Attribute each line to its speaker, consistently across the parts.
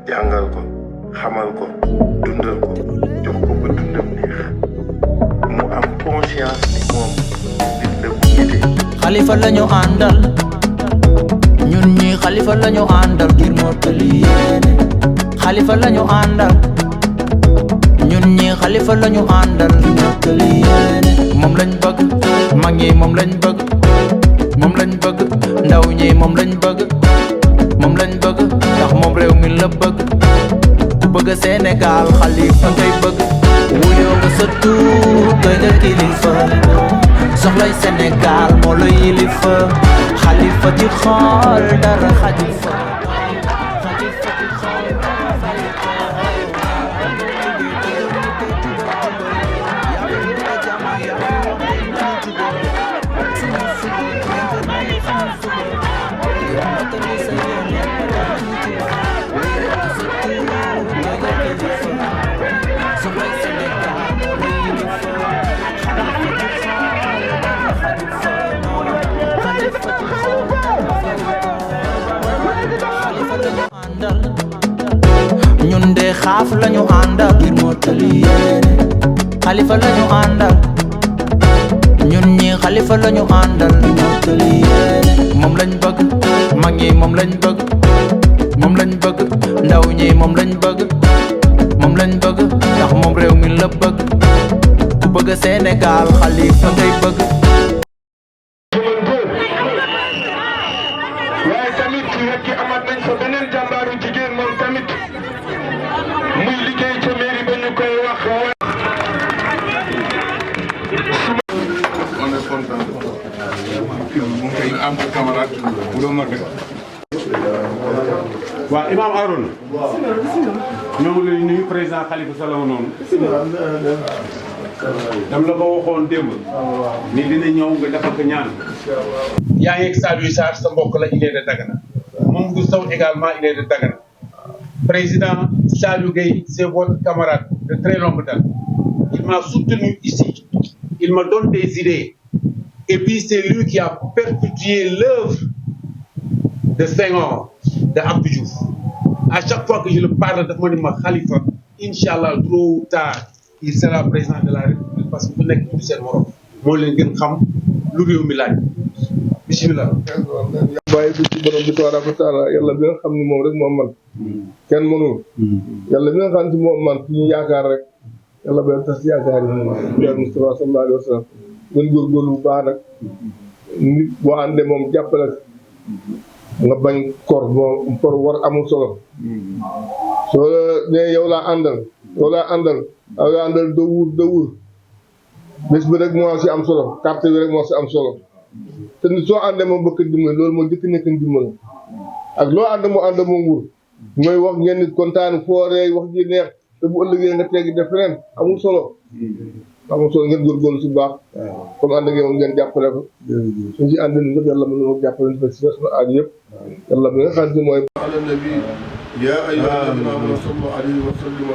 Speaker 1: jàngal ko xamal ko dundal ko jox ko ba dundam neex mu am conscience ni moom nit la bu nite.
Speaker 2: Xalifa lañu àndal ñun ñi Xalifa lañu àndal ngir mottali yéene. Xalifa lañu àndal ñun ñi Xalifa lañu àndal ngir mottali yéene. moom lañ bëgg mag ñi moom lañ bëgg moom lañ bëgg ndaw ñi moom lañ bëgg moom lañ bëgg ndax moom réew mi la bëgg ku bëgg Sénégal Xalifa ngay bëgg wuyoo nga sa tur doy nga kilifa soxlay Sénégal moo la yilifa Xalifa ci xool dara xajul fa ñun de xaaf lañu àndal ngir mottali yéene. Xalifa lañu àndal ñun ñi Xalifa lañu àndal ngir mottali yéene. moom lañ bëgg mag ñi moom lañ bëgg moom lañ bëgg ndaw ñi moom lañ bëgg moom lañ bëgg ndax moom réew mi la bëgg ku bëgg Sénégal Xalifa ngay bëgg.
Speaker 1: waaye tamit ci wet gi amaat nañ fa beneen jàmbaaru jigéen moom tamit muy liggéey ca mairie ba ñu koy wax. On est content. Mu ngi am camarade bu doon mag.
Speaker 3: waaw Imam Arouna ñoo ngi lay nuyu président Khalifa Sall noonu dam la ko waxoon démb ni dina ñëw nga defal ko ñaan. yaa ngi ak Saliou Sarr sa mbokk la il est de Dagana Mamadou Sow également il est de Dagana président Saliou Gueye c'est votre camarade de très longue date. Il m'a soutenu ici, il me donne des idées et puis c'est lui qui a perpétué l'œuvre de Senghor, de Abdou Diouf. À chaque fois que je le parle de mon Khalifa, Inch'Allah, tôt ou tard, il sera président de la République parce que vous n'êtes plus seen morom. moo leen gën xam lu réew mi laaj. Bismillah.
Speaker 4: bàyyi bi ci borom bi tabaaraka wa taala yàlla bi nga xam ni moom rek moom man kenn mënul yàlla bi nga xam ni moom man fi ñu yaakaar rek yàlla ba tas yaakaar yi moom Muhammad Mustafa sallallahu alayhi wa sallam gën góorgóorlu bu baax nag nit boo àndee moom jàppale nga bañ kor moom kor war amul solo soo ne yow laa àndal yow laa àndal doo wur bés bi rek moo si am solo carte bi rek moo si am solo te nit soo àndee moom bëgg dimbali loolu moo jëkk nekk dimbali ak loo ànd mu ànd moom wur mooy wax ngeen nit kontaan fooree wax ji neex te bu ëllëgee nga teggi def ren amul solo ngeen góorgóorlu si baax comme ànd ak yow ngeen jàppale ko suñ si ànd ni ñëpp yàlla mën na jàppale ñu fa si sama aaj yëpp yàlla bi nga xam ne mooy
Speaker 1: ala nabi ya ayyuhalladhina amanu sallu alayhi wa sallimu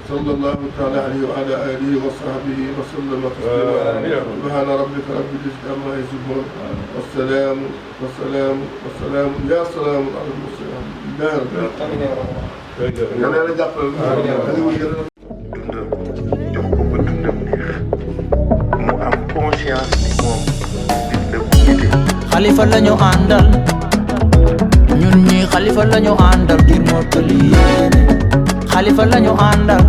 Speaker 1: sallallahu ta'ala alayhi wa ala alihi wa sahbihi wa sallama taslima subhana rabbika rabbil izzati amma yasifun wassalamu ya salamun ala al-mursalin yàlla jàppale dundal jox ko ba dundam neex mu am conscience ni moom nit la bu nite.
Speaker 2: Xalifa lañu àndal ñun ñi Xalifa lañu àndal ngir mottali yéene. Xalifa lañu àndal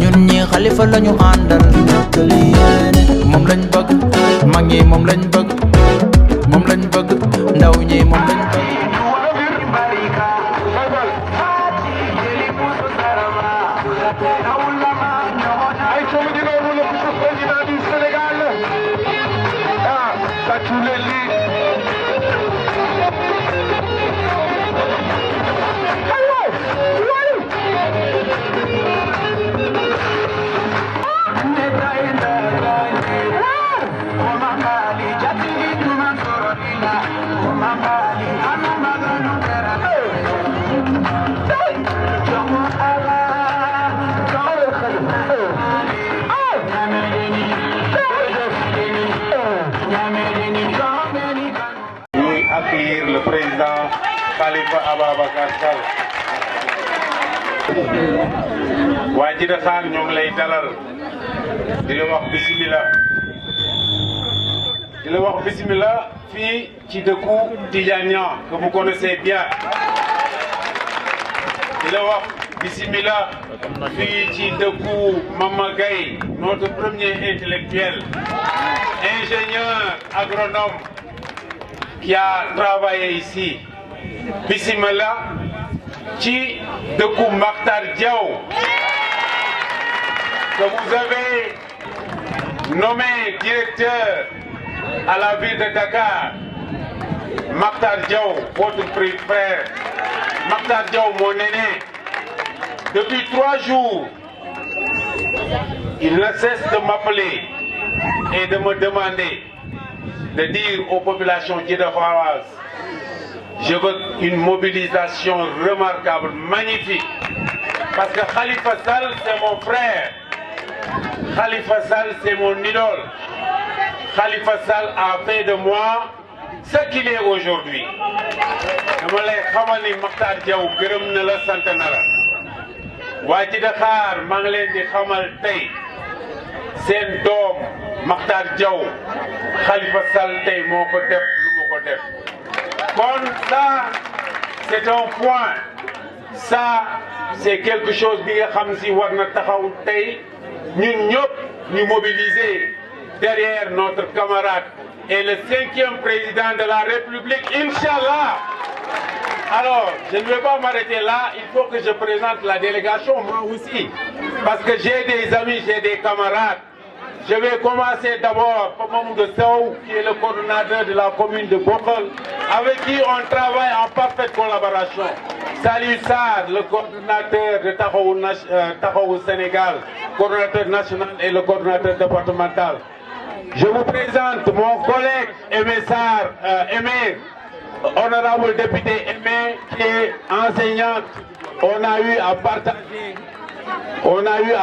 Speaker 2: ñun ñi Xalifa lañu àndal ngir mottali yéene. moom lañ bëgg mag ñi moom lañ bëgg moom lañ bëgg ndaw ñi moom lañ bëgg. America.
Speaker 3: Ababacar Sall waa Djidakhar ñoo ngi lay dalal di la wax bismillah fii ci dëkku Tidiane Niang que vous connaissez bien di la wax bismillah fii ci dëkku Mama Gaye notre premier intellectuel ingénieur agronome qui a travaillé ici bismillah ci dëkku Makhtar Diaw que vous avez nommé directeur à la ville de Dakar. Makhtar Diaw, votre frère, Makhtar Diaw, mon aîné, depuis 3 jours, il ne cesse de m'appeler et de me demander de dire aux populations djidakharoises, je veux une mobilisation remarquable, magnifique, parce que Khalifa Sall, c'est mon frère, Khalifa Sall, c'est mon idole. Khalifa Sall a fait de moi ce qu'il est aujourd'hui. dama lay xamal ni Makhtar Diaw gërëm na la sant na la waa Djidakhar maa ngi leen di xamal tey seen doom Makhtar Diaw Khalifa Sall tey moo ko def lu mu ko def kon ça c'est un point ça c'est quelque chose bi nga xam si war na taxaw tey ñun ñëpp ñu mobiliser derrière notre camarade et le 5e président de la République, Inch'Allah. Alors, je ne vais pas m'arrêter là, il faut que je présente la délégation, moi aussi, parce que j'ai des amis, j'ai des camarades. Je vais commencer d'abord par Mamoudou Sow, qui est le coordonnateur de la commune de Bokhol, avec qui on travaille en parfaite collaboration. Salut Sarr, le coordonnateur de Taxawu Sénégal, coordonnateur national et le coordonnateur départemental. Je vous présente mon collègue Aimé Sarr, Aimé, honorable député Aimé, qui est enseignante. On a eu à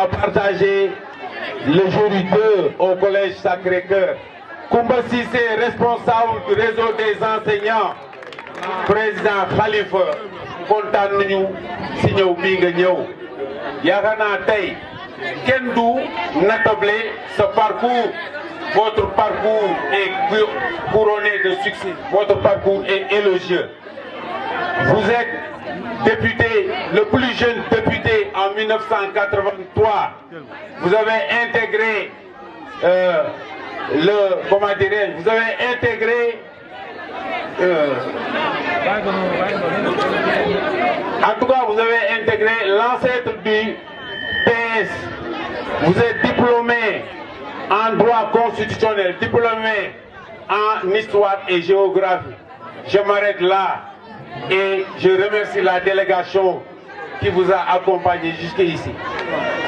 Speaker 3: partager le jeudi 2 au collège Sacré-Cœur. Koumba Cissé, responsable du réseau des enseignants, président Khalifa, kontaan nañu si ñëw bii nga ñëw. Yaakaar naa tey kenn du natable ce parcours. Votre parcours est couronné de succès. Votre parcours est élogieux. Vous êtes député, le plus jeune député en 1983. Vous avez intégré vous avez intégré en tout cas, vous avez intégré l'ancêtre du PS. Vous êtes diplômé en droit constitutionnel, diplômé en histoire et géographie. Je m'arrête là et je remercie la délégation qui vous a accompagné jusqu'ici.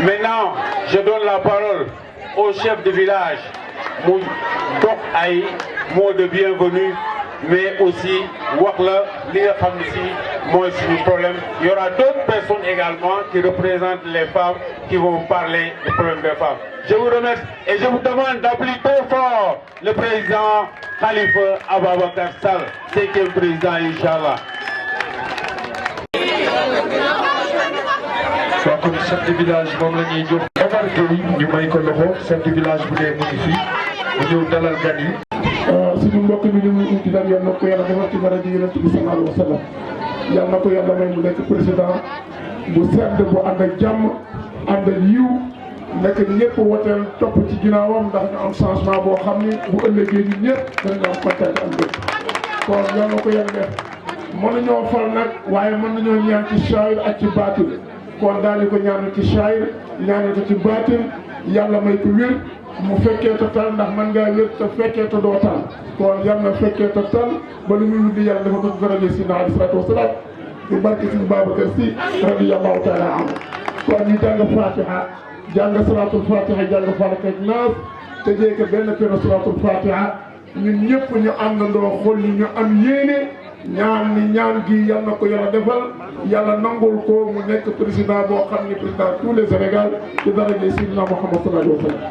Speaker 3: Maintenant, je donne la parole au chef de village, Dok Aïe, mot de bienvenue, mais aussi Wakla, moi c'est problème. Il y aura d'autres personnes également qui représentent les femmes qui vont parler des problèmes des femmes. Je vous remercie et je vous demande d'appeler très fort le président Khalifa Ababacar Sall, 5e président, Inch'Allah.
Speaker 5: waa kon chef de village moom la ñuy jox Omar Gueye ñu may ko loxo chef de village bu dee mu ngi fi mu ñëw dalal gan yi.
Speaker 4: suñu mbokk mi ñu uti nag yal na ko yàlla defal ci dara ji Yonent bi sallallahu alayhi wa sallam yal na ko yàlla may mu nekk président bu sedd bu ànd ak jàmm ànd ak yiw nekk ñëpp woteel topp ci ginnaawam ndax ñu am changement boo xam ni bu ëllëgee ñun ñëpp danañ am kontaan am dëkk kon yal na ko yàlla def mën nañoo fal nag waaye mën nañoo ñaan ci saayir ak ci baatin kon daal di ko ñaanal ci saayir ñaanal ko ci baatin yàlla may ko wér mu fekkee te tal ndax man ngaa wér te fekkee te doo tal kon yàlla na fekkee te tal ba lu muy wuddi yàlla dafa ko daraje si na alayhi salaatu wasalaam di barke si Babacar Si radiyallahu taala anhu kon ñu jàng fatiha jàng salaatul fatiha jàng falaq ak naas te jee ko benn période salaatul fatiha ñun ñëpp ñu àndandoo xool ñu am yéene ñaan ni ñaan gi yal na ko yàlla defal yàlla nangul ko mu nekk président boo xam ni président tous les Sénégal ci daraje Seydina Muhammad sallallahu alayhi wa sallam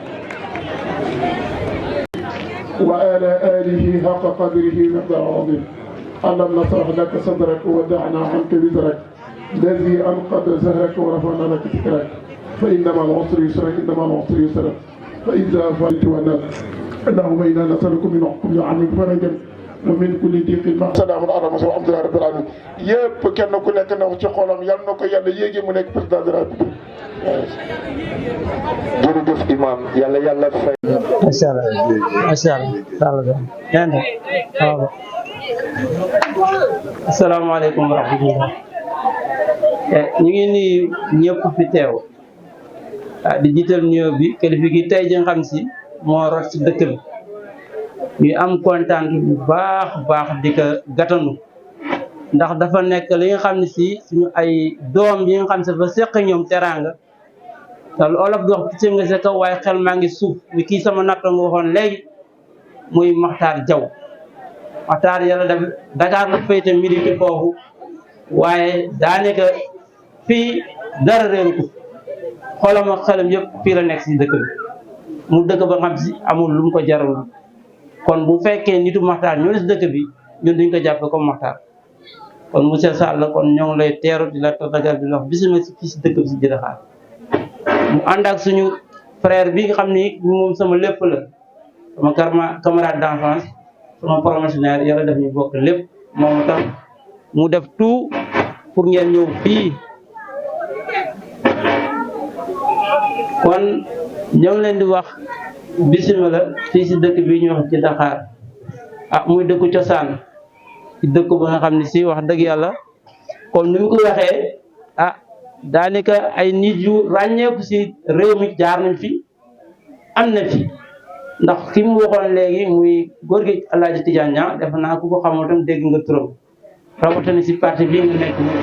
Speaker 4: wa ala alihi haqqa qadrihi wa miqdaarihi al-azim
Speaker 1: ألم نشرح لك صدرك ووضعنا عنك وزرك الذي أنقض ظهرك ورفعنا لك ذكرك فإن مع العسر يسرا إن مع العسر يسرا فإذا فرجت ونام اللهم إنا نسألك من كل عام فرجا ومن كل ضيق سلام على المرسلين والحمد لله رب العالمين yëpp kenn ku nekk na ci xolam yal na ko yàlla yéegi mu nekk président de la République.
Speaker 5: jërëjëf imam yàlla fay.
Speaker 6: macha allah asalaamaaleykum wa rahmatulah. ñu ngi nuyu ñëpp fi teew di jiital nuyoo bi kilifa gi tey ji nga xam si moo rot si dëkk bi ñu am kontaan bu baax di ko gàttanu ndax dafa nekk li nga xam ne si suñu ay doom yi nga xam si dafa seq ñoom teraanga te lu olof di wax picc nga sa kaw waaye xel maa ngi suuf bi kii sama natto nga waxoon léegi muy Makhtar Diaw Makhtar yàlla def Dakar la féete milité foofu waaye daanaka fii dara réeru ko xolam ak xelam yëpp fii la nekk si dëkk bi mu dëkk ba xam si amul lu mu ko jarul kon bu fekkee nitu Makhtar ñoo si dëkk bi ñun duñ ko jàppe comme Makhtar kon monsieur Sall kon ñoo ngi lay teeru di la tatagal di la wax bisimilah si fii si dëkk bi si Jëlaxaar mu ànd ak suñu frère bi nga xam ni moom sama lépp la sama camarade d'enfance sama promotionnaire yàlla def ñu bokk lépp moom tax mu def tout pour ngeen ñëw fii kon ñoo ngi leen di wax bisimilah fii si dëkk bi ñu wax ci Dakar muy dëkku cosaan ci dëkk ba nga xam ne si wax dëgg yàlla comme ni mu ko waxee daanaka ay nit yu ràññeeku si réew mi jaar nañ fi am na fi ndax ki mu waxoon léegi muy góor gi Alaaji Tidiane Niang def naa ku ko xamoo tam dégg nga turam rawatina si parti bii nga nekk muy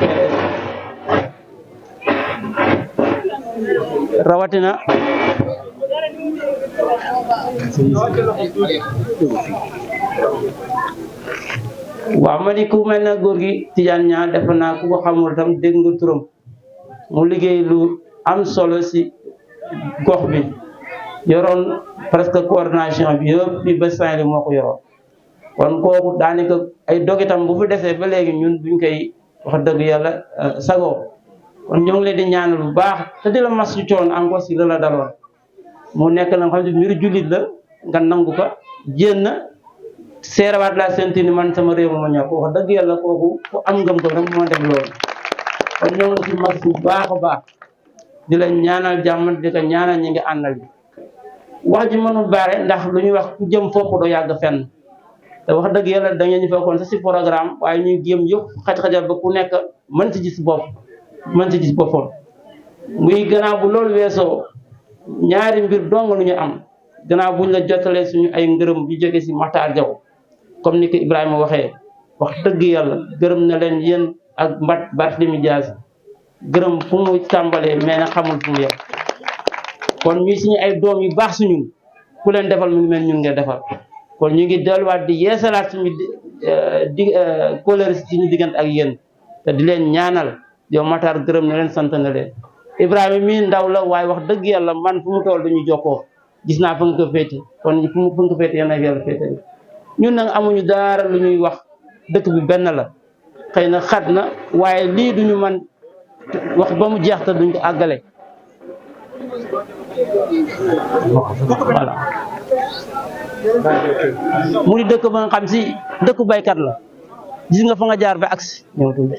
Speaker 6: rawatina waaw ma ni ku mel na góor gi Tidiane Niang def naa ku ko xamul tam dégg nga turam mu liggéey lu am solo si gox bi yoroon presque coordination bi yëpp bi ba Saint-Louis moo ko yoroon kon kooku daanaka ay dogitam bu fi desee ba léegi ñun duñ koy wax dëgg yàlla sagoo kon ñoo ngi leen di ñaanal bu baax te di la mas ci coon encore si la daloon mu nekk la nga xam ne mbiru jullit la nga nangu ko jénn seerawaat la senti ni man sama réew ma ñor ko wax dëgg yàlla kooku ku am ngëm-ngëm rek moo def loolu kon ñoo ngi ci mas bu baax a baax di la ñaanal jàmm di ko ñaanal ñi ngi àndal bi wax ji mënul baare ndax lu ñuy wax ku jëm foofu doo yàgg fenn te wax dëgg yàlla da ngeen ñu fekkoon sa si programme waaye ñuy jéem yëpp xaj-xajal ba ku nekk mën si gis boppam muy gannaaw bu loolu weesoo ñaari mbir dong lu ñu am gannaaw buñ la jotalee suñu ay ngërëm bi jóge si Makhtar Diaw comme ni ko Ibrahima waxee wax dëgg yàlla gërëm na leen yéen ak Barthélémy Dias gërëm fu mu tàmbalee mais na xamul fu mu yem kon ñuy suñu ay doom yu baax suñu ku leen defal mu ngi mel ñun nga defal kon ñu ngi delluwaat di yeesalaat suñu kóllëre suñu diggante ak yéen te di leen ñaanal yow Makhtar gërëm na leen sant na leen Ibrahima mii ndaw la waaye wax dëgg yàlla man fu mu toll dañu jokkoo gis naa fa nga ko féete kon fu nga ko féete yal na yàlla féete ñun nag amuñu dara lu ñuy wax dëkk bi benn la xëy na xat na waaye lii duñu man wax ba mu jeex te duñ ko àggale voilà mu ni dëkk ba nga xam si dëkku baykat la gis nga fa nga jaar ba agsi ñëw tuuti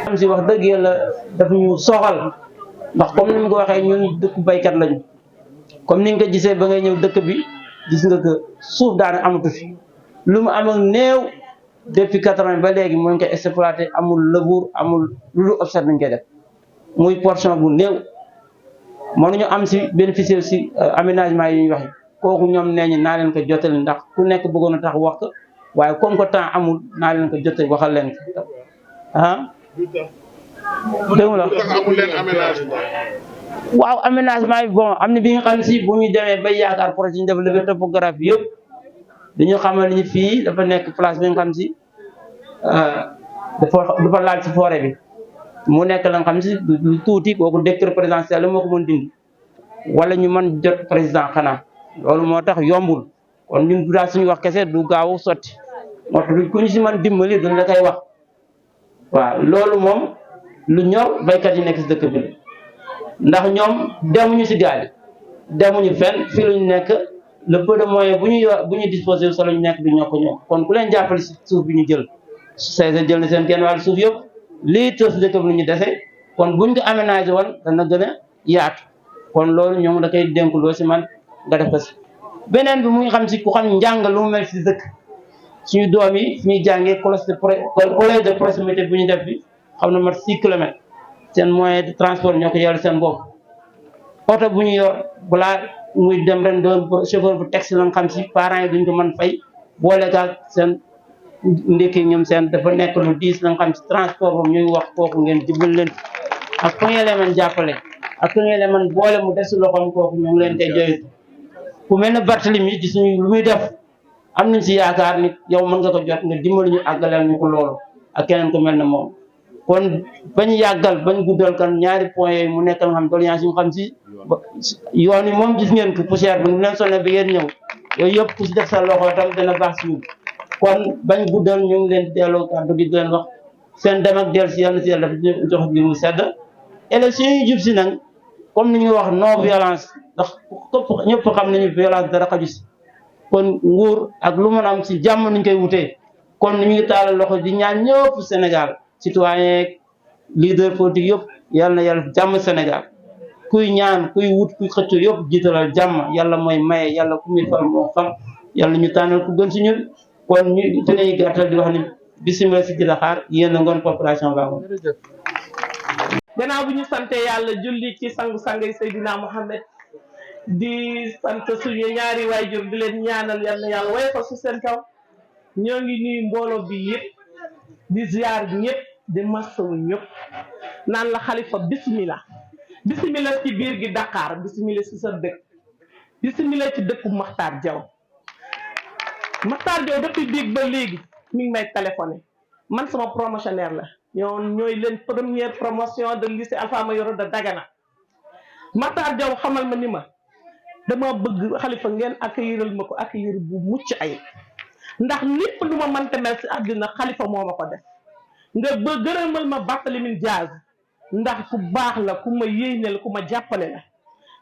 Speaker 6: xam si wax dëgg yàlla daf ñu soxal ndax comme ni mu ko waxee ñun dëkku baykat lañu comme ni nga ko gisee ba ngay ñëw dëkk bi gis nga que suuf daana amatu fi lu mu am ak néew depuis 80 ba léegi moo ngi koy exploité amul labour amul lu observe nañ koy def muy portion bu néew mënuñu am si bénéficier si aménagement yi ñuy wax kooku ñoom nee ñu naa leen ko jottali ndax ku nekk bëggoon a tax wax ko waaye comme que temps amul naa leen ko jottali waxal leen ko dégg nga waaw aménagement yi bon am na bi nga xam si bu ñu demee bay yaakaar projet ñu développé topographie yëpp dañu xamal ni fii dafa nekk place bi nga xam si dafa laal si forêt bi mu nekk la nga xam si lu tuuti kooku décret présidentiel la moo ko mën dindi wala ñu mën jot président xanaa loolu moo tax yombul kon ñun daal suñu wax kese du gaaw sotti moo tax ku ñu si man dimbali dañ la koy wax waaw loolu moom lu ñor baykat yi nekk si dëkk bi ndax ñoom demuñu si gaal yi demuñu fenn fii lañu nekk le peu de moyen bu ñu disposé sa lañu nekk di ñoo ko ñoom kon ku leen jàppale si suuf bi ñu jël CG jël na seen genn wàllu suuf yëpp lii tës si dëkk bi la ñu dese kon buñ ko aménagé woon dana gën a yaatu kon loolu ñoom da koy dénkuloo si man nga def ko si beneen bi mu ngi xam si ku xam njàng lu mu mel si dëkk suñu doom yi ñuy jàngee collège de proximité bu ñu def bi xam na mat 6 kilomètres seen moyen de transport ñoo ko yor seen bopp oto bu ñu yor balaa muy dem ren doon chauffeur bu taxi la nga xam si parents yi duñ ko mën fay boole gaal seen ndékki ñoom seen dafa nekk lu diis la nga xam si transport boobu ñuy wax kooku ngeen dimbal leen ak ku ngeen leen mën jàppale ak ku ngeen leen mën boole mu des si loxoom kooku ñu ngi leen koy joytu ku mel ne Barthélemy gis ñu lu muy def am nañ si yaakaar nit yow mën nga ko jot nga dimbali ñu àggaleel ñu ko loolu ak keneen ku mel ne moom kon bañ yàggal bañ guddal kan ñaari point yooyu mu nekk nga xam doléance yu xam si yoon yi moom gis ngeen ko poussière bi nu leen sonné bi ngeen ñëw yooyu yëpp ku si def sa loxo tam dana baax si ñun kon bañ guddal ñu ngi leen delloo kàddu gi di leen wax seen dem ak del si yàlla si yàlla dafa jox bi mu sedd élection yi jub si nag comme ni ñu wax non violence ndax këpp ñëpp xam nañu violence dara xaju si kon nguur ak lu mën a am si jàmm niñ koy wutee kon ni ñu ngi taalal loxo di ñaan ñëpp Sénégal citoyen leader politique yëpp yàlla na yàlla jàmm Sénégal kuy ñaan kuy wut kuy xëccoo yëpp jiitalal jàmm yàlla mooy maye yàlla ku muy fal moo xam yàlla ñu tànnal ku gën si ñun kon ñu dinañu gàttal di wax ni bisimilah si jila xaar yéen a ngoon population baa ngoon.
Speaker 7: gannaaw bu ñu sante yàlla julli ci sangu-sang yi Seydina Mohamed di sant suñu ñaari waajur di leen ñaanal yal na yàlla way fa su seen kaw ñoo ngi nuyu mbooloo bi yëpp di ziar ñëpp di masawu ñëpp naan la xalifa bismillah bismillah ci biir gi Dakar bismillah ci sa dëkk bismillah ci dëkku Makhtar Diaw depuis biig ba léegi mi ngi may téléphoné man sama promotionnaire la ñooy leen première promotion de lycée Alpha Mayoro de Dagana Makhtar Diaw xamal ma ni ma dama bëgg xalifa ngeen accueilliral ma ko accueillir bu mucc ayib ndax lépp lu ma mënta mel si àddina xalifa moo ma ko def nga ba gërëmal ma Barthélémy Dias ndax ku baax la ku ma yéene la ku ma jàppale la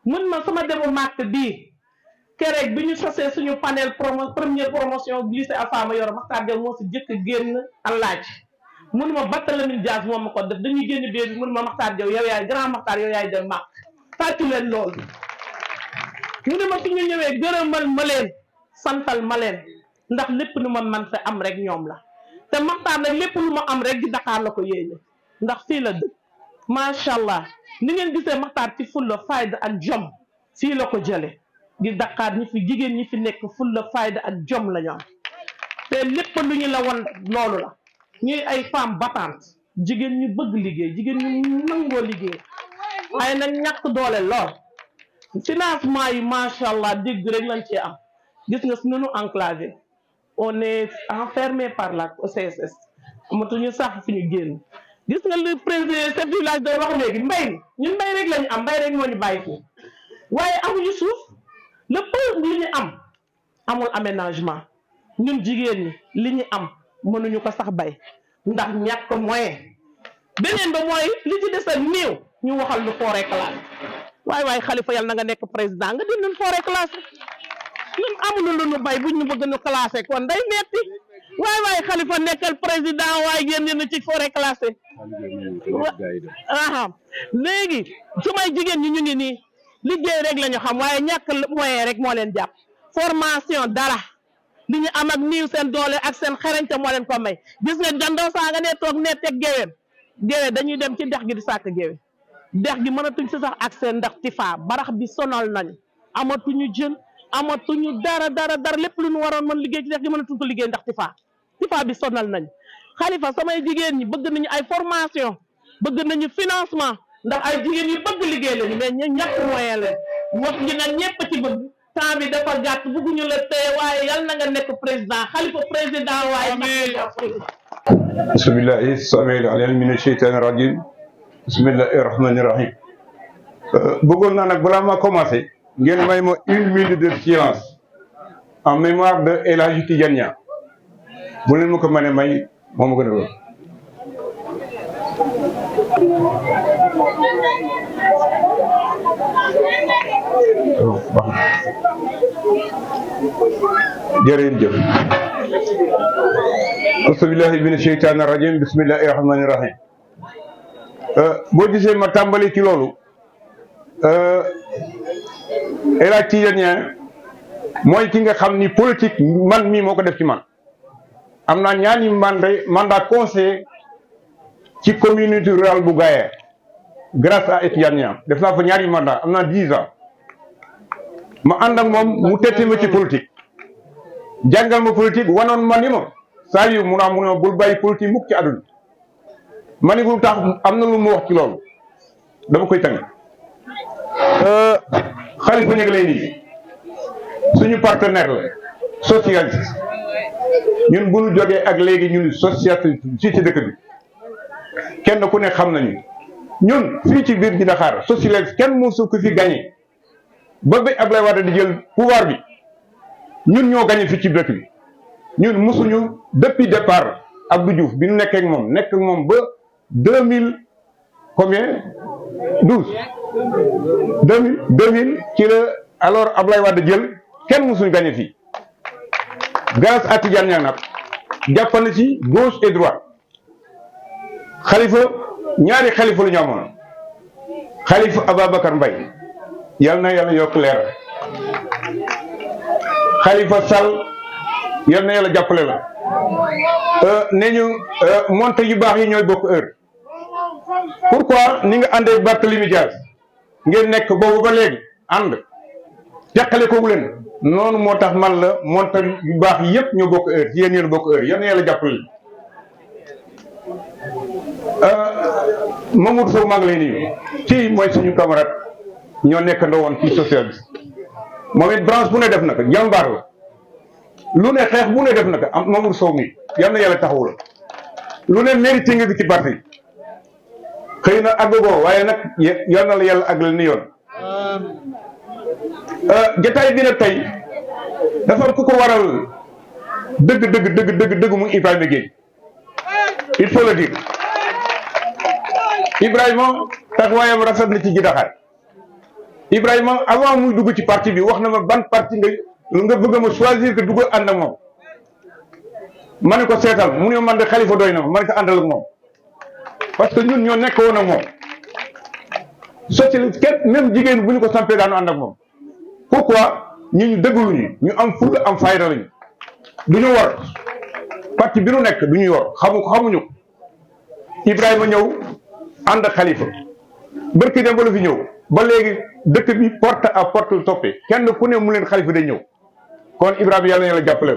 Speaker 7: mun ma sama demu màkk bii kereeg bi ñu sosee suñu panel première promotion lycée Alpha Mayoro Makhtar Diaw moo si jëkk génn a laaj mun ma Barthélémy Dias moo ma ko def dañuy génn biir bi mun ma Makhtar Diaw yow yaay grand Makhtar yow yaay dem màkk tàccu leen loolu mu ne ma su ñu ñëwee gërëmal ma leen santal ma leen ndax lépp lu ma man fa am rek ñoom la te Makhtar nag lépp lu ma am rek di Dakar la ko yéene ndax fii la dëkk macha allah ni ngeen gisee Makhtar ci fulla fayda ak jom fii la ko jële di Dakar ñi fi jigéen ñi fi nekk fulla fayda ak jom la ñu am te lépp lu ñu la won loolu la ñuy ay femme battante jigéen ñu bëgg liggéey jigéen ñu nangoo liggéey waaye nag ñàkk doole lool financement yi macha allah dégg rek lañ cee am gis nga suñu enclavé on est enfermé par la CSS amatuñu sax fi ñu génn gis nga le président chef du village doon wax léegi mbay mi ñun mbay rek lañu am mbay rek moo ñu bàyyi fii waaye amuñu suuf le peu li ñu am amul aménagement ñun jigéen ñi li ñu am mënuñu ko sax bay ndax ñàkk moyen beneen ba mooy li ci des a néew ñu waxal lu forêt classée waaye xalifa yàlla na nga nekk président nga dindul forêt classée ñun amuñu lu ñu bay buñ ñu bëgg ñu classé kon day metti waaye xalifa nekkal président waaye génn na ci forêt classée léegi su may jigéen ñi ñu ngi nii liggéey rek la ñu xam waaye ñàkk moyen rek moo leen jàpp formation dara li ñu am ak niiw seen doole ak seen xarañte moo leen ko may gis nga gandoo saa nga ne toog ne teg géwéen dañuy dem ci dex gi di sàkk géwél dex gi mënatuñ si sax ak seen ndax tifa barax bi sonal nañu amatuñu jën amatuñu dara lépp lu ñu waroon mën liggéey ci dex gi mënatuñ ko liggéey ndax tifa bi sonal nañu xalifa samay jigéen ñi bëgg nañu ay formation bëgg nañu financement ndax ay jigéen yu bëgg liggéey lañu mais ñu ñàkk moyen leen wax ji nag ñëpp ci bëgg temps bi dafa gàtt bëgguñu la téye waaye yal na nga nekk président xalifa président waaye
Speaker 8: bismillahi samil alim min sheytaani rajim bismillahi rahmani rahim bëggoon naa nag balaa ma commencé ngeen may ma 1 minute de silence en mémoire de El Hadji Tidiane Niang bu leen ma ko mënee may moo ma gën a wóor. jërëjëf. Auzubillahi mina sheytaani rajim bismillahi rahmani rahim. boo gisee ma tàmbali ci loolu El Hadji Tidiane Niang mooy ki nga xam ni politique man mii moo ko def ci man. am naa ñaari mandat conseiller ci communauté rurale bu Gaye grâce à Tidiane Niang def naa fa ñaari mandat am naa 10 ans ma ànd ak moom mu tette ma ci politique jàngal ma politique wanoon ma ni ma saa yu mun a bul bàyyi politique mukk ci àdduna ma ni lu tax am na lu mu wax ci loolu dama koy tënk. Khalifa ñu ngi lay nii suñu partenaire la socialiste ñun bu ñu jógee ak léegi ñun socialiste ci dëkk bi kenn ku ne xam nañu ñun fii ci biir dina xaar socialiste kenn mosu ko fi gagné ba bi Abdoulaye Wade di jël pouvoir bi ñun ñoo gagné fii ci dëkk bi ñun mosuñu depuis départ Abdou Diouf bi ñu nekkee ak moom nekk ak moom ba 2000 combien 2000 ci la alors Abdoulaye Wade jël kenn mosuñu gagné fii grâce à Tidiane Niang nag jàppale ci gauche et droite Khalifa ñaari Khalifa lu ñu amoon Khalifa Ababacar Mbaye yal na yàlla yokk leer Khalifa Sall yal na yàlla jàppale la ne ñu monte yu baax yi ñooy bokk heure pourquoi ni nga àndee Barthélémy Dias ngeen nekk boobu ba léegi ànd jàqale kooku leen noonu moo tax man la monte yu baax yi yëpp ñoo bokk heure yéen yéen bokk heure yal na yàlla jàppale Mamadou Sow maa ngi lay nuyu kii mooy suñu camarade ñoo nekk ndawoon ci socialiste moom it branche bu ne def na ko jàmbaar la lu ne xeex bu ne def na ko am Mamadou Sow mi yal na yàlla taxawu la lu ne mérité nga ci parti xëy na àggagoo waaye nag yal na la yàlla àggal ni yoon jotaay bi nag tey dafa am ku ko waral dëgg mu Ibrahima Gueye il faut le dire Ibrahima taxawaayam rafet na ci Jidaxaay Ibrahima avant muy dugg ci parti bi wax na ma ban parti nga bëgg ma choisir que dugg ànd ak moom ma ne ko seetal mu ne man de Khalifa doy na ma ne ko àndal ak moom parce que ñun ñoo nekk woon ak moom socialiste kenn même jigéen bu ñu ko sampee daanu ànd ak moom pourquoi ñu dëgguluñu ñu am fulla am fayda lañu du ñu war parti bi nu nekk du ñuy war xamuñu Ibrahima ñëw ànd ak Khalifa barki dem ba la fi ñëw ba léegi dëkk bi porte à porte lu toppee kenn ku ne mu leen Khalifa day ñëw kon Ibrahima yàlla na la jàppale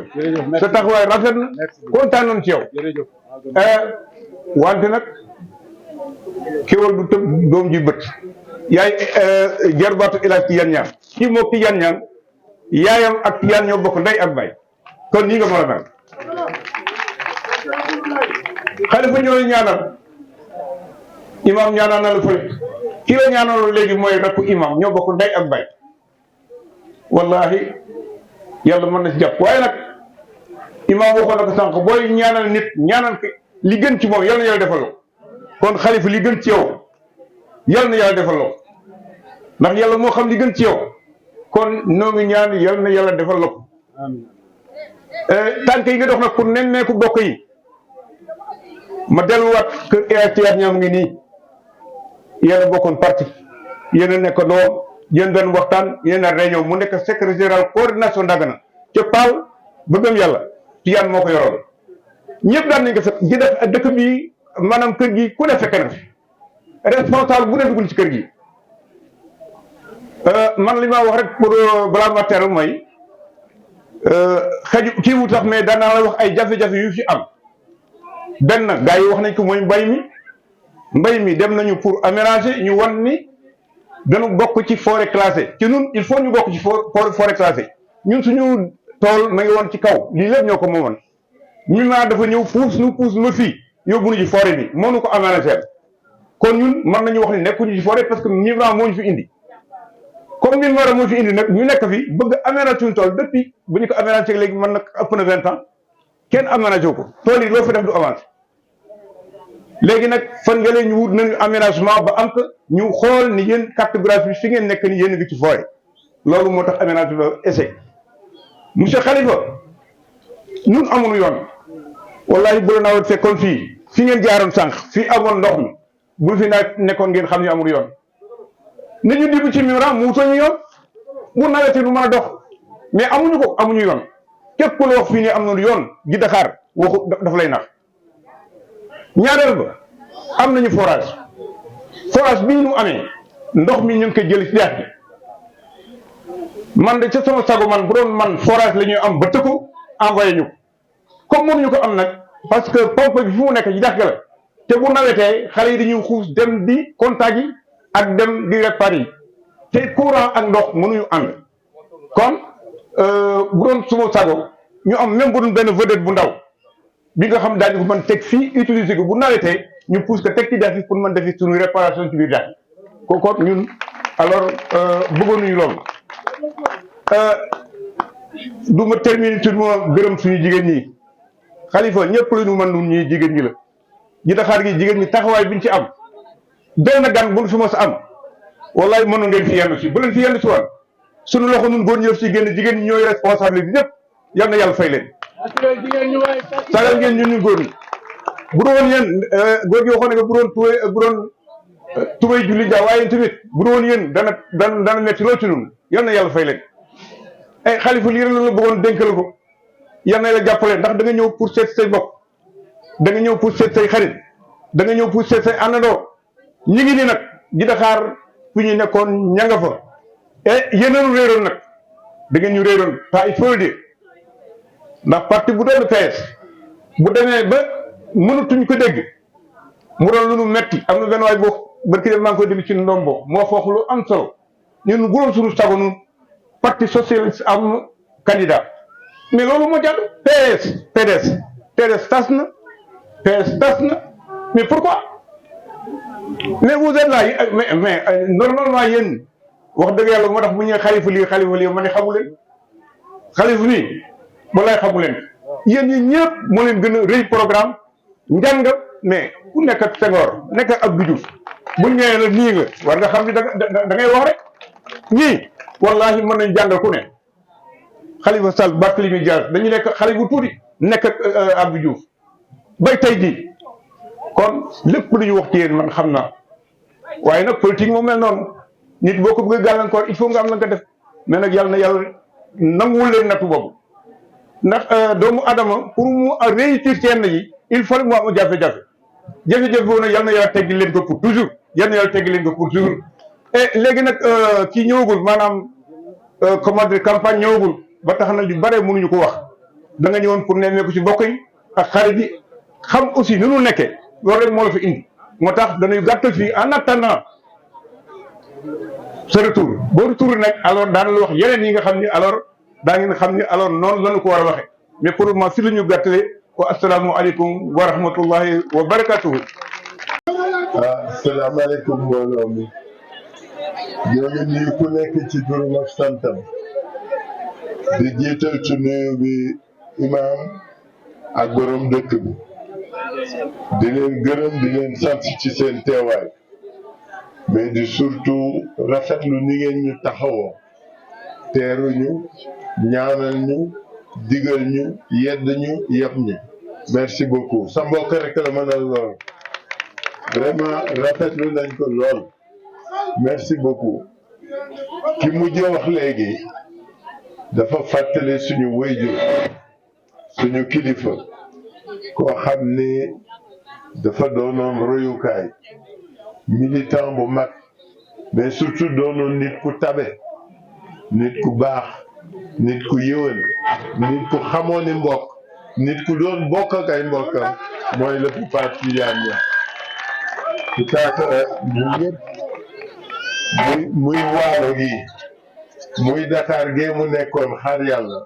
Speaker 8: sa taxawaay rafet na kontaan nañ ci yow wante nag kéwal du tëb doom ji bët yaay jarbaatu El Hadji Tidiane Niang kii moo Tidiane Niang yaayam ak Tidiane ñoo bokk ndey ak baay kon nii nga mën a mel Khalifa ñooy ñaanal imam ñaanal na la fële ki la ñaanal léegi mooy rakku imam ñoo bokk ndey ak baay wallahi yàlla mën na ci jàpp waaye nag imam waxoon na ko sànq booy ñaanal nit ñaanal li gën ci moom yal na yàlla defal la kon Khalifa li gën ci yow yal na yàlla defal la ndax yàlla moo xam li gën ci yow kon noo ngi ñaan yal na yàlla defal la ko tànk yi nga dox nag pour nemmeeku bokk yi ma delluwaat kër El Hadji Tidiane Niang ngi nii yéen a bokkoon parti yéen a nekk doom yéen doon waxtaan yéen a réunion mu nekk secrétaire général coordination Dagana ca Paal bëggam yàlla Tidiane moo ko yoroon ñëpp daan nañ ko fekk gi def dëkk bi maanaam kër gi ku ne fekk na fi responsable bu ne dugg ci kër gi man li ma wax rek pour balaa ma teral mooy xëju kii wu tax mais danaa la wax ay jafe-jafe yu fi am benn gars yi wax nañ ko mooy mbay mi dem nañu pour aménager ñu wan ni dañu bokk ci forêt classée ci ñun il faut ñu bokk ci forêt classée ñun suñu tool ma ngi woon ci kaw lii lépp ñoo ko moomoon MIMA dafa ñëw puus ma fii yóbbu ñu ci forêt bi mënu ko aménager kon ñun mën nañu wax ni nekkuñu ci forêt parce que MIMA moo ñu fi indi comme ni war a moo fi indi nag ñu nekk fi bëgg aménagé suñu tool depuis bu ñu ko aménagé léegi mën nag ëpp na 20 ans kenn aménagé ko tool yi loo fa def du avancé léegi nag fan nga leen ñu wut nañu aménagement ba am ko ñu xool ni yéen cartographie bi fi ngeen nekk ni yéen a ngi ci fooye loolu moo tax aménagement essai monsieur Khalifa ñun amuñu yoon wallahi bu la nawet fekkoon fii fi ngeen jaaroon sànq fii amoon ndox mi bu fi nawet nekkoon ngeen xam ne amul yoon nit ñu dibu ci Mimran mu wutal ñu yoon bu nawetee du mën a dox mais amuñu ko amuñu yoon képp ku la wax fii nii am na yoon gi Dakar waxu dafa lay nax ñaareel ba am nañu forage bii ñu amee ndox mi ñu ngi koy jël ci dex bi man de ca sama sago man bu doon man forage la ñuy am ba tëkku envoyé ñu ko comme mënuñu ko am nag parce que pompe bi fu mu nekk ci dex ga la te bu nawetee xale yi dañuy xuus dem di contact yi ak dem di réparer yi te courant ak ndox mënuñu ànd kon bu doon suma sago ñu am même bu doon benn vedette bu ndaw bi nga xam daañu ko mën teg fii utiliser ko bu nawetee ñu pousse ko teg ci dex bi pour mën defi suñu réparation ci biir dex ko kon ñun alors bëggoon nañu loolu du ma terminer ci ma gërëm suñu jigéen ñi Khalifa ñëpp lu ñu mën nun ñii jigéen ñi la ji Dakar gi jigéen ñi taxawaay biñ ci am benn gan bu fi mos a am wallahi mënu ngeen fi yenn si bu leen fi yenn si woon suñu loxo nun góor ñëf si génn jigéen ñi ñooy responsable bi ñëpp yal na yàlla fay leen sagal ngeen ñun ñu góor ñi bu doon yéen góor gi waxoon ne bu doon tubay julli njaa waaye tamit bu doon yéen dana metti lool ci ñun yal na yàlla fay leen ay Khalifa lii rek la bëggoon dénkal ko yal na la jàppale ndax da nga ñëw pour seet say bokk da nga ñëw pour seet say xarit da nga ñëw pour seet say àndandoo ñi ngi ni nag di Dakar fu ñu nekkoon ña nga fa et yéen réeroon nag da ngeen ñu réeroon pas il faut le dire ndax parti bu doon PS bu demee ba mënatuñ ko dégg mu doon lu nu metti am na benn waay boo barki dem maa ngi koy dégg ci ndombo moo foofu lu am solo ñun bu doon suñu sago nun parti socialiste am candidat mais loolu moo jàll PDS tas na PS tas na mais pourquoi mais vous êtes là mais normalement yéen wax dëgg yàlla moo tax bu ñëwee Khalifa lii ma ne xamu leen Khalifa nii walaay xamu leen yéen ñi ñëpp moo leen gën a rëy programme njàng mais ku nekk ak Senghor nekk ak Abdou Diouf bu ñëwee la nii nga war nga xam ni da ngay wax rek ñii wallahi mën nañ jàngal ku ne Khalifa Sall Barthélémy Dias dañu nekk xale bu tuuti nekk ak Abdou Diouf bay tey jii kon lépp lu ñu wax ci yéen man xam naa waaye nag politique moom mel noonu nit boo ko bëgg gàllankoor il faut nga am la nga def mais nag yàlla na yàlla nanguwul leen nattu boobu ndax doomu adama pour mu réussir ci yenn yi il faut mu am jafe-jafe boobu nag yàlla na yàlla teggi leen ko pour toujours yàlla na yàlla teggi leen ko pour toujours et léegi nag kii ñëwagul maanaam comment dire campagne ñëwagul ba tax na lu bare mënuñu ko wax da nga ñëwoon pour nemmeeku ci mbokk yi ak xarit yi xam aussi nu nu nekkee loolu rek moo la fi indi moo tax dañuy gàttal fii en attendant sa retour boo retour nag alors daana la wax yeneen yi nga xam ni alors daa ngeen xam ni alors noonu lañu ko war a waxee mais pour le moment fi la ñu gàttalee wa asalaamualeykum wa rahmatullahi wa barakatuhu.
Speaker 9: asalaamaaleykum mbooloo mi ñoo ngi nuyu ku nekk ci turam ak santam di jiital ci nuyu bi imaam ak borom dëkk bi di leen gërëm di leen sant ci seen teewaay mais di surtout rafetlu ni ngeen ñu taxawoo teeruñu ñaanal ñu digal ñu yedd ñu yeb ñu merci beaucoup sa mbokk rek la mënal lool vraiment rafetlu nañ ko lool merci beaucoup ki mujj wax léegi dafa fàttali suñu wayjur suñu kilifa koo xam ni dafa doonoon royukaay militant bu mag mais surtout doonoon nit ku tabe nit ku baax nit ku yëwan nit ku xamoon ni mbokk nit ku doon bokk ak ay mbokkam mooy le Papa Tidiane Niang tout à fait ñun ñëpp muy waalo gi muy Dakar gee mu nekkoon xaar yàlla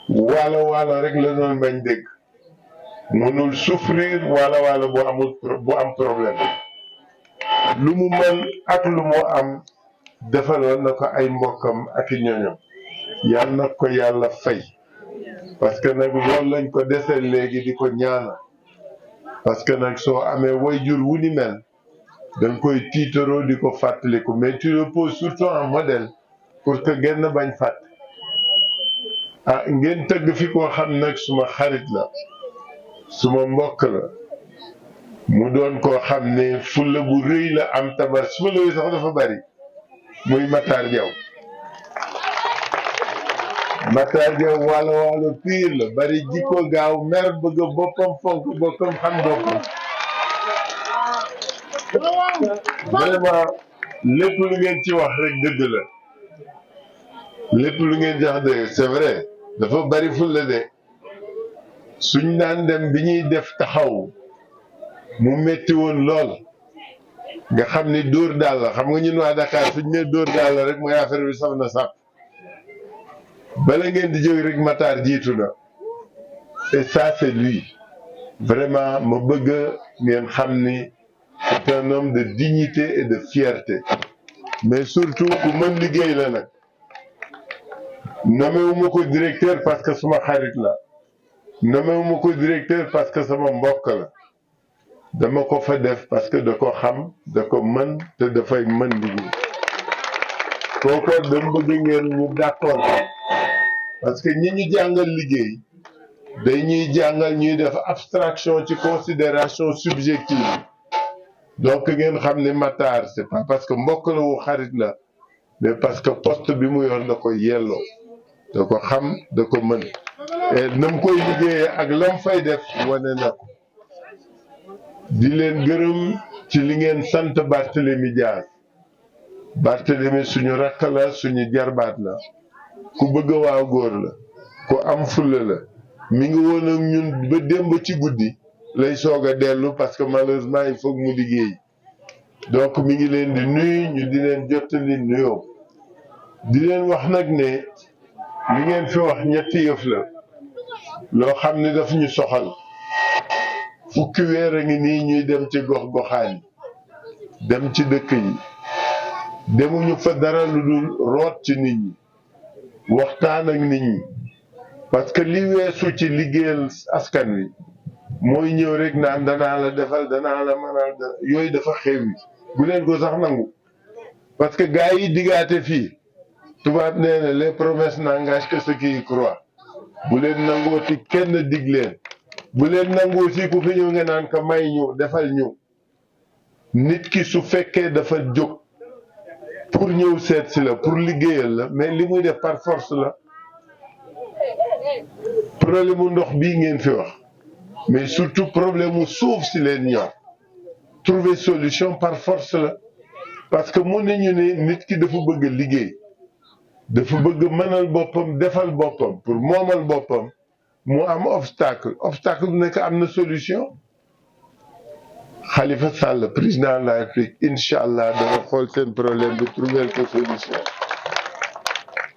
Speaker 9: waalo rek la doon bañ dégg mënul souffrir waalo bu am problème lu mu mën ak lu mu am defaloon na ko ay mbokkam ak i ñoñom yal na ko yàlla fay parce que nag loolu lañ ko desee léegi di ko ñaana parce que nag soo amee wayjur wu ni mel danga koy tiitaroo di ko fàttaliku mais tu le poses surtout en modèle pour que genn bañ fàtt ah ngeen tëgg fi koo xam nag suma xarit la suma mbokk la mu doon koo xam ne fulla bu rëy la am tabar fulla yi sax dafa bari muy Matar Diaw Matar Diaw waalo waalo piir la bari jikko gaaw mer bëgg boppam fonk boppam xam boppam vraiment lépp lu ngeen ci wax rek dëgg la lépp lu ngeen jax dëgg c'est vrai dafa bari fulla de suñ daan dem bi ñuy def taxaw mu metti woon lool nga xam ni dóor daal la xam nga ñun waa Dakar suñ ne dóor daal la rek mooy affaire bi saf na sàpp bala ngeen di jóg rek Matar jiitu na et ça c'est lui vraiment ma bëgg ngeen xam ni c'est un homme de dignité et de fierté mais surtout ku mën liggéey la nag nomewuma ko directeur parce que suma xarit la nomewuma ko directeur parce que sama mbokk la dama ko fa def parce que da ko xam da ko mën te dafay mën liggéey kooku dama bëgg ngeen ñu d'accord parce que ñi ñu jàngal liggéey dañuy jàngal ñuy def abstraction ci considération subjective donc ngeen xam ne Matar c'est pas parce que mbokk la wu xarit la mais parce que poste bi mu yor da ko yelloo da ko xam da ko mën et nam koy liggéeyee ak lam fay def wane na ko di leen gërëm ci li ngeen sant Barthélémy Dias Barthélémy suñu rakk la suñu jarbaat la ku bëgg waaw góor la ku am fulla la mi ngi woon ak ñun ba démb ci guddi lay soog a dellu parce que malheureusement il faut mu liggéey donc mi ngi leen di nuyu ñu di leen jottali nuyoo di leen wax nag ne li ngeen fi wax ñetti yëf la loo xam ne daf ñu soxal fukki weer a ngi nii ñuy dem ci gox goxaan yi dem ci dëkk yi demuñu fa dara lu dul root ci nit ñi waxtaan ak nit ñi parce que li weesu ci liggéeyal askan wi mooy ñëw rek naan danaa la defal danaa la mënal yooyu dafa xew yi bu leen ko sax nangu parce que gars yi digaate fii tubaab nee na les promesses n'engagent que ceux qui y croient bu leen nangooti kenn dig leen bu leen nangoo si ku fi ñëw nga naan ko may ñu defal ñu nit ki su fekkee dafa jóg pour ñëw seet si la pour liggéeyal la mais li muy def par force la problème mu ndox bii ngeen fi wax mais surtout problème mu suuf si leen ñor trouver solution par force la parce que mun nañu ne nit ki dafa bëgg liggéey dafa bëgg mënal boppam defal boppam pour moomal boppam mu am obstacle obstacle bu nekk am na solution Khalifa Sall président de la République incha allah dana xool seen problème bi trouver ko solution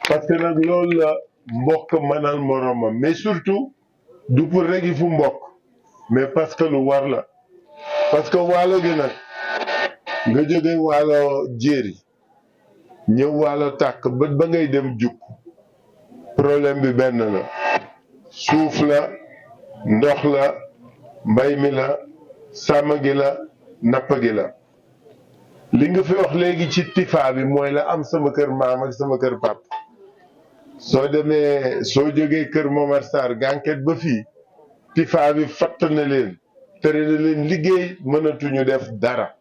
Speaker 9: parce que nag loolu la mbokk mënal moromam mais surtout du pour rek fu mbokk mais parce que lu war la parce que waalo gi nag nga jóge waalo jéeri ñëw waalo tàkk ba ngay dem jukk problème bi benn la suuf la ndox la mbay mi la sàmm gi la napp gi la li nga fi wax léegi ci tifa bi mooy la am sama kër maam ak sama kër pap soo demee soo jógee kër Momar Sarr gànket ba fii tifa bi fatt na leen tere na leen liggéey mënatuñu def dara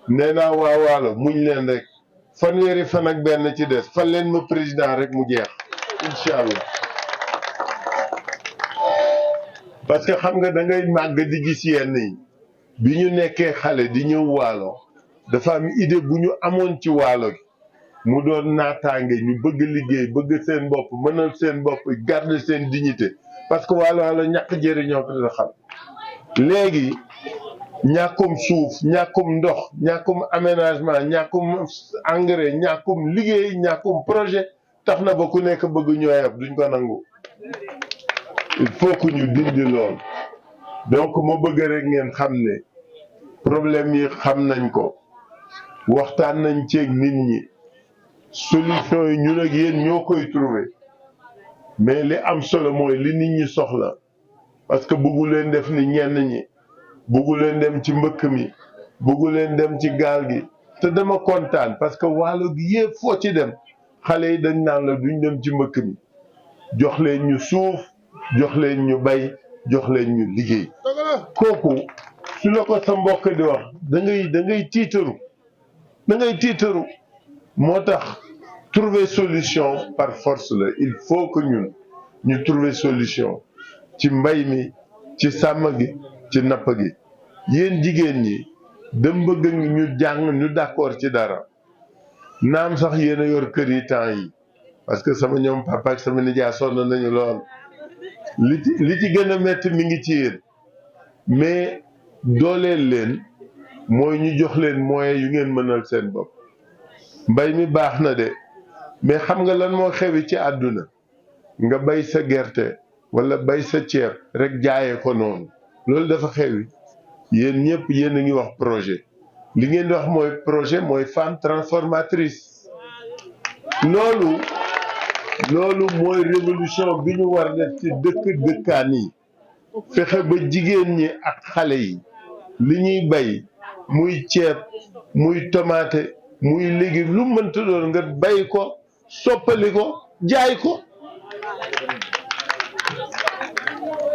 Speaker 9: nee naa waa waalo muñ leen rek fanweeri fan ak benn ci des fan leen ma président rek mu jeex incha allah parce que xam nga da ngay màgg di gis yenn yi bi ñu nekkee xale di ñëw waalo dafa am idée bu ñu amoon ci waalo gi mu doon naataange ñu bëgg liggéey bëgg seen bopp mënal seen bopp garder seen dignité parce que waalo ñàkk jëriñoo ko la xam léegi ñàkkum suuf ñàkkum ndox ñàkkum aménagement ñàkkum engrais ñàkkum liggéey ñàkkum projet tax na ba ku nekk bëgg ñooyab duñ ko nangu il faut que ñu dindi lool donc ma bëgg rek ngeen xam ne problème yi xam nañ ko waxtaan nañ ceeg nit ñi solution yi ñun ak yéen ñoo koy trouver mais li am solo mooy li nit ñi soxla parce que bëggu leen def ni ñenn ñi bëggu leen dem ci mbëkk mi bëggu leen dem ci gaal gi te dama kontaan parce que wàllu gi yëpp foo ci dem xale yi dañ naan la duñ dem ci mbëkk mi jox leen ñu suuf jox leen ñu bay jox leen ñu liggéey kooku su la ko sa mbokk di wax da ngay tiitaru moo tax trouver solution par force la il faut que ñun ñu trouver solution ci mbay mi ci sàmm gi ci napp gi yéen jigéen ñi dem bëgg ñu jàng ñu d'accord ci dara naam sax yéen a yor kër yi temps yi parce que sama ñoom papa ak sama nijaay sonn nañu lool li ci gën a métti mi ngi ci yéen mais dooleel leen mooy ñu jox leen moyens yu ngeen mënal seen bopp mbay mi baax na de mais xam nga lan moo xewi ci àdduna nga bay sa gerte wala bay sa ceeb rek jaayee ko noonu loolu dafa xewi yéen ñëpp yéen a ngi wax projet li ngeen di wax mooy projet mooy femme transformatrice loolu mooy révolution bi ñu war def ci dëkkaan yi fexe ba jigéen ñi ak xale yi li ñuy bay muy ceeb muy tomate muy légume lu mënta doon nga bay ko soppali ko jaay ko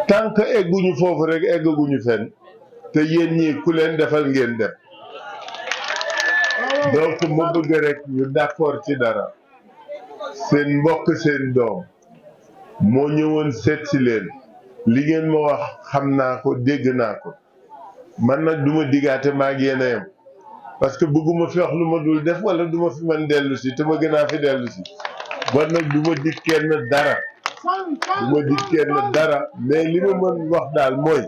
Speaker 9: tant que egguñu foofu rek eggaguñu fenn te yéen ñii ku leen defal ngeen def donc ma bëgg rek ñu d'accord ci dara seen mbokk seen doom moo ñëwoon seet si leen li ngeen ma wax xam naa ko dégg naa ko man nag duma diggaate maa ngi yéen a yem parce que bëgguma fi wax lu ma dul def wala duma fi mën dellu si te ma gën a fi dellu si bon nag duma dig kenn dara mais li ma mën wax daal mooy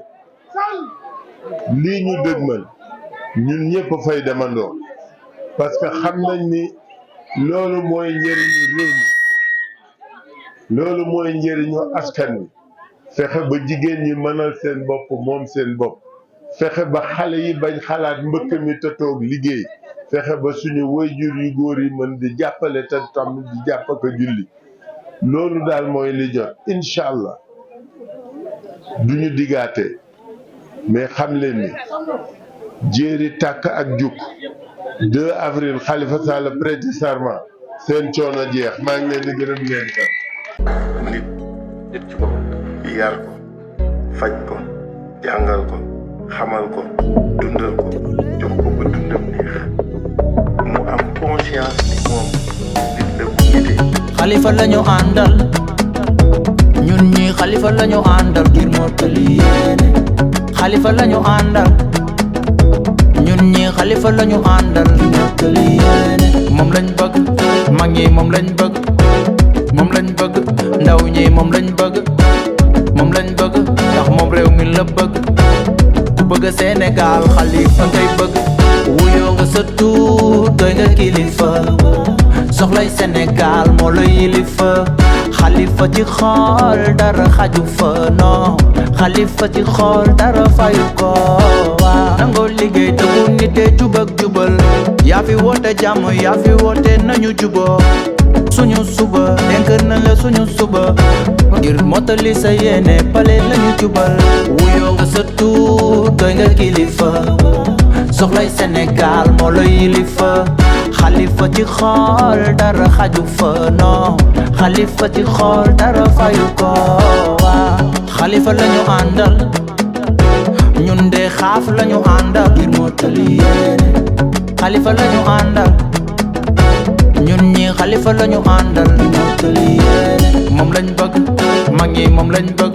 Speaker 9: lii ñu dëgmal ñun ñëpp fay demandoo parce que xam nañ ni loolu mooy njëriñu réew mi loolu mooy njëriñu askan wi fexe ba jigéen ñi mënal seen bopp moom seen bopp fexe ba xale yi bañ xalaat mbëkk mi te toog liggéey fexe ba suñu waajur yu góor yi mën di jàppale te tam di jàpp ak julli loolu daal mooy li jot incha allah duñu diggaate mais xam leen ni jéeri tàkk ak juk 2 avril Khalifa Sall prêter serment seen coono jeex maa ngi leen di gërëm ngeen kat nit ci bopp yar ko faj ko jàngal ko xamal ko dundal ko jox ko ba dundam neex mu am conscience ni moom nit la bu nite
Speaker 2: Khalifa lañu àndal ñun ñi Khalifa lañu àndal ngir mottali yéene Khalifa lañu àndal ñun ñi Khalifa lañu àndal ngir mottali yéene moom lañ bëgg mag ñi moom lañ bëgg ndaw ñi moom lañ bëgg ndax moom réew mi la bëgg ku bëgg Sénégal Khalifa ngay bëgg wuyoo nga sa tuur doy nga kilifa soxlay Sénégal moo la yilifa Khalifa ci xool dara xaju fa non Khalifa ci xool dara fayu ko waaw nangoo liggéey te bu nitee jubak jubal yaa fi woote jàmm yaa fi woote nañu juboo suñu suba dénk na la suñu suba ngir mottali sa yéene pale lañu jubal wuyoo nga sa tuur doy nga kilifa soxlay Sénégal moo la yilifa Khalifa ci xool dara xaju fa non Khalifa ci xool dara fayu ko waaw Khalifa lañu àndal ñun de xaaf lañu àndal ngir mottali yéene Khalifa lañu àndal ñun ñi Khalifa lañu àndal ngir mottali yéene moom lañ bëgg mag ñi moom lañ bëgg